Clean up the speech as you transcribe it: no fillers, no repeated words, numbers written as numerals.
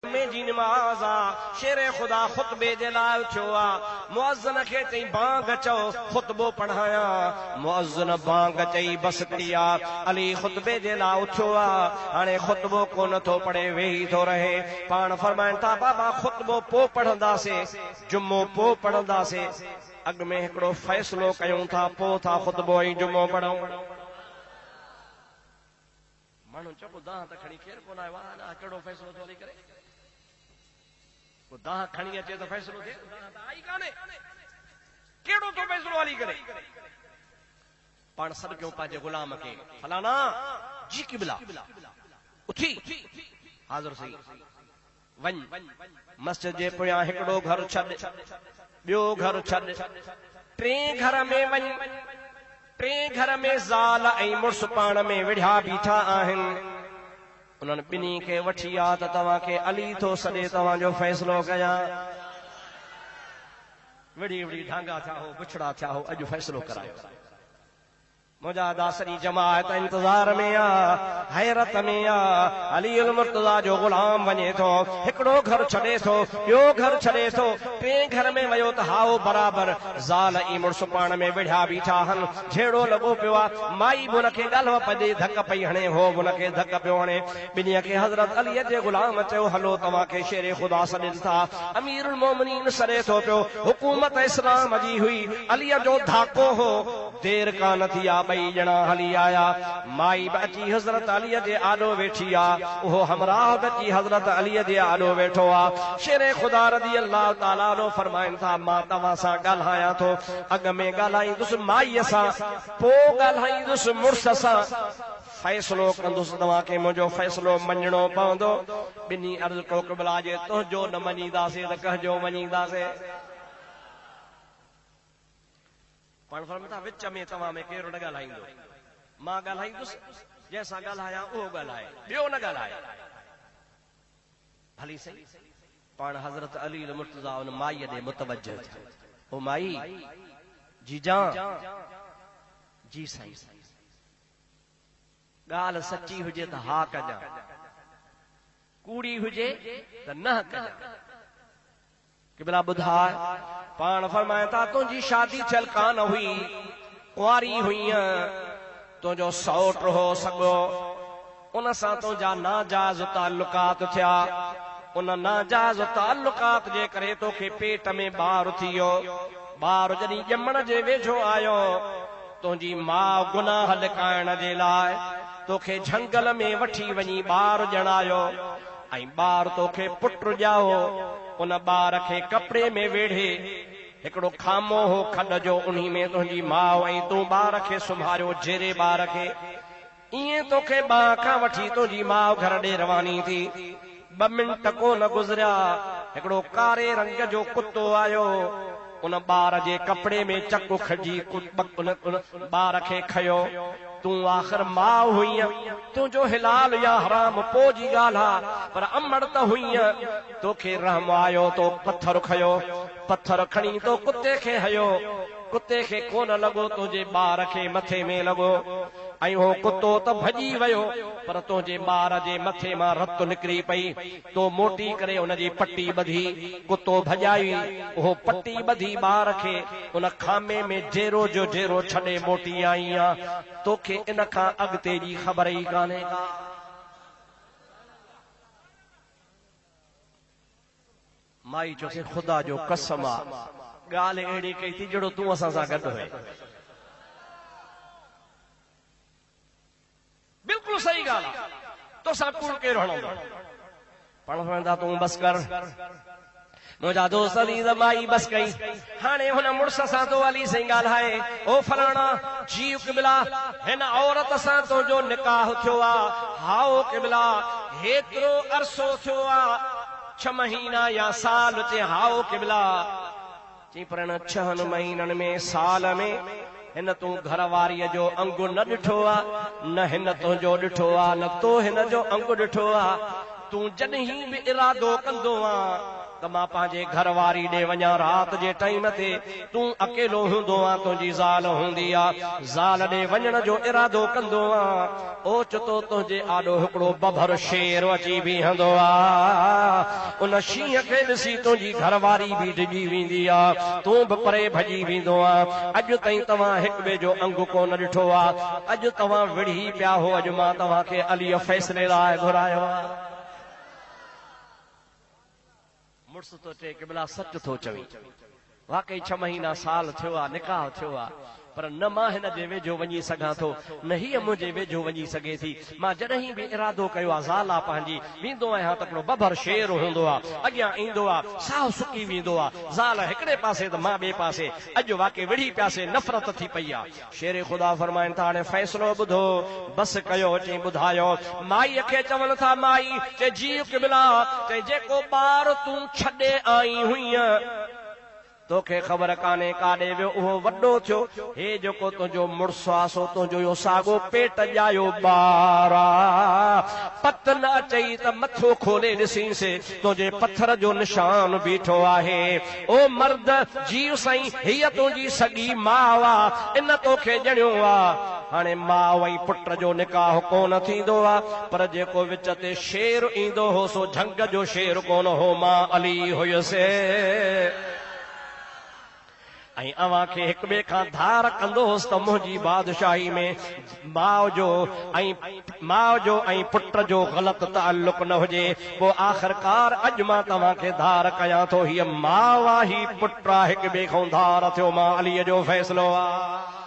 जुमे जी नमाज आ शेर खुदा खुतबे जे लाइ उथियो आ मुअज्जिन खे चई बांग चओ खुतबो पढ़ाया मुअज्जिन बांग चई बस करिया अली खुतबे जे लाइ उथियो आ हाणे खुतबो कोन थो पढ़े वेही थो रहे पाण फरमाइनि था बाबा खुतबो पो पढ़ंदासीं जुमो पो पढ़ंदासीं अॻ में हिकिड़ो फ़ैसिलो कयूं था पोइ था खुतबो ऐं जुमो पढ़ूं माण्हू चओ दाह त खणी केरु कोन आयो आहे कहिड़ो फ़ैसिलो थो हली करे दाह खणी अचे त फ़ैसिलो थिए आई कान्हे कहिड़ो तो फ़ैसिलो हली करे पाण सॾु कयूं पंहिंजे गुलाम खे फलाना जी क़िबला उथी हाज़िर सही वञ मस्जिद जे पुठियां हिकिड़ो घर छॾ ॿियो घर छॾ टे घर में वञ टे घर में ज़ाल ऐं मुड़ुस पाण में विढ़िया बीठा आहिनि उन्हनि ॿिन्ही खे वठी आ त तव्हांखे अली थो सॾे तव्हांजो फ़ैसिलो कयां विड़ी विड़ी ढांगा थिया हो बुछड़ा थिया हो अॼु फ़ैसिलो करायो मुंहिंजा दासरी जमात इंतज़ार में आ हैरत में आ अली अल मुर्तज़ा जो गुलाम वञे थो हिकिड़ो घर छॾे थो ॿियो घर छॾे थो टे घर में वियो त हाओ बराबर ज़ाल ऐं मुड़ुस पाण में विढ़िया बीठा आहिनि झेड़ो लॻो पियो आहे माई बि हुनखे ॻाल्हि पई धक पई हणे हो बि हुनखे धक पियो हणे ॿिन्हीअ खे हज़रत अलीअ जे गुलाम चयो हलो तव्हांखे शेरे ख़ुदा सॾनि था अमीरुल मोमिनीन सॾे थो पियो हुकूमत इस्लाम जी हुई अलीअ जो धाको हो देर कान थी आ ॿई ॼणा हली आया माई बि अची हज़रत अलीअ जे आॾो वेठी आ उहो हमराह बि अची हज़रत अलीअ जे आॾो वेठो आ शेरे ख़ुदा रज़ी अल्लाह ताला नो फरमाइनि था मां तव्हां सां ॻाल्हायां थो अॻ में ॻाल्हाईंदुसि माईअ सां पोइ ॻाल्हाईंदुसि मुड़ुस सां फ़ैसिलो कंदुसि तव्हांखे मुंहिंजो फ़ैसिलो मञणो पवंदो ॿिन्ही अर्ज़ कयो क़िबला जे तुंहिंजो न मञीदासीं त कंहिंजो मञीदासीं पाण फरमाइनि था विच में तव्हां में केरु न ॻाल्हाईंदो मां ॻाल्हाईंदुसि जंहिंसां ॻाल्हायां उहो ॻाल्हाए ॿियो न ॻाल्हाए भली सही पाण हज़रत अली मुर्तज़ा उन माईअ ॾे मुतवजह थिया ओ माई जीजा जी साईं ॻाल्हि सची हुजे त हा कजां कूड़ी हुजे त न कजां क़िबला ॿुधाए पाण फरमाए था तुंहिंजी शादी थियल कान हुई कुंवारी हुई तुंहिंजो सौट हो सॻो उन सां तुंहिंजा नाजाइज़ ताल्लुकात थिया उन नाजाइज़ ताल्लुकात जे करे तोखे पेट में ॿारु थी वियो ॿारु जॾहिं ॼमण जे वेझो आयो तुंहिंजी माउ गुनाह लिकाइण जे लाइ तोखे झंगल में वठी वञी ॿारु ॼणायो ऐं ॿारु तोखे पुट ॼाओ उन ॿार खे कपिड़े में वेढ़े हिकिड़ो खामो हो खॾ जो उन्ही में तुंहिंजी माउ ऐं तूं ॿार खे सुम्हारियो जहिड़े ॿार खे ईअं तोखे ॿार खां वठी तुंहिंजी माउ घर ॾे रवानी थी 2 मिंट कोन गुज़रिया हिकिड़ो कारे रंग जो कुतो आयो उन ॿार जे कपिड़े में चक खजी ॿार खे खयो तूं आख़िर माउ हुई तुंहिंजो हिलाल या हराम पो जी ॻाल्हि आहे पर अमड़ त हुई तोखे रहम आयो तो पत्थर खयो पत्थर खणी तो कुते खे हयो कुते खे कोन लॻो तुंहिंजे ॿार खे मथे में लॻो ऐं हो कुतो त भॼी वियो पर तुंहिंजे ॿार जे मथे मां रत निकिरी पई तो मोटी करे उनजी पटी ॿधी कुतो भॼाई उहो पटी ॿधी ॿार खे उन खामे में जेरो जो जेरो छॾे मोटी आई आहे तोखे इन खां अॻिते जी ख़बर ई कान्हे माई चोथे ख़ुदा जो कसम आहे ॻाल्हि अहिड़ी कई थी जहिड़ो तूं असां सां गॾु हुए बिल्कुलु सही ॻाल्हि आहे तोसां कूड़ केरु हणंदो पाण वेंदा तूं बस कर मुंहिंजा दोस्त अली माई बस कई हाणे हुन मुड़ुस सां तो अली साईं ॻाल्हाए ओ फलाणा जी क़िबला हिन औरत सां तुंहिंजो निकाह थियो आहे हाओ क़िबला हेतिरो अरसो थियो आहे 6 महीना या साल चे हाओ क़िबला चई पर 6 महीननि में साल में हिन तूं घर वारीअ जो अंगु न ॾिठो आहे न हिन तुंहिंजो ॾिठो आहे न तो हिन जो अंगु ॾिठो आहे तूं जॾहिं बि इरादो कंदो आहे त मां पंहिंजे घर वारी ॾे वञा राति जे टाइम ते तूं अकेलो हूंदो आहे तुंहिंजी ज़ाल हूंदी आहे ज़ाल ॾे वञण जो इरादो कंदो आहे ओचितो तुंहिंजे आॾो हिकिड़ो बभर शेर अची बीहंदो आहे उन शींहं खे ॾिसी तुंहिंजी घरवारी बि डिॼी वेंदी आहे, तूं बि परे भॼी वेंदो आहे। अॼु ताईं तव्हां हिक ॿिए जो अंग कोन ॾिठो आहे, अॼु तव्हां विढ़ी पिया हो, अॼु मां तव्हांखे अलीअ फ़ैसिले लाइ घुरायो आहे। मुड़ुस तो चे क़िबला सच थो चवी, वाकई 6 महीना साल थियो आहे, निकाह थियो आहे, पर न मां हिन जे वेझो वञी सघां थो, न हीअ मुंहिंजे वेझो वञी सघे थी। मां जॾहिं बि इरादो कयो आहे ज़ाल आहे पंहिंजी, वेंदो आहियां त हिकिड़ो बबर शेर हूंदो आहे, अॻियां ईंदो आहे, साहु सुकी वेंदो आहे, ज़ाल हिकिड़े पासे त मां ॿिए पासे। अॼु वाकई विढ़ी पियासे, नफ़रत थी पई आहे। शेर ख़ुदा फरमाइनि था, हाणे फ़ैसिलो ॿुधो, बस कयो, चई ॿुधायो। माईअ खे चवनि था, माई चई जी क़िबला, चई जेको ॿार तूं छॾे आई हुईं तोखे ख़बर कान्हे काॾे वियो, उहो वॾो थियो, हे जेको तुंहिंजो मुड़ुसु आहे सो तुंहिंजो इहो साॻो पेट ॼायो ॿार आहे। पत न अचई त मथो खोले ॾिसींसि, तुंहिंजे पत्थर जो निशान बीठो आहे। ओ मर्द, जीव साईं, हीअ तुंहिंजी सॻी माउ आहे, इन तोखे ॼणियो आहे। हाणे माउ ऐं पुट जो निकाह कोन थींदो आहे, पर जेको विच ते शेर ईंदो हो सो झंग जो शेर कोन हो, मां अली हुयुसि। ऐं अव्हां खे हिक ॿिए खां धार कंदो हुउसि त मुंहिंजी बादशाही में माउ जो ऐं पुट जो ग़लति ताल्लुक न हुजे। पोइ आख़िरकार अॼु मां तव्हांखे धार कयां थो, हीअ माउ आहे, ही पुट आहे, हिक ॿिए खां धार थियो, मां अलीअ जो फ़ैसिलो आहे।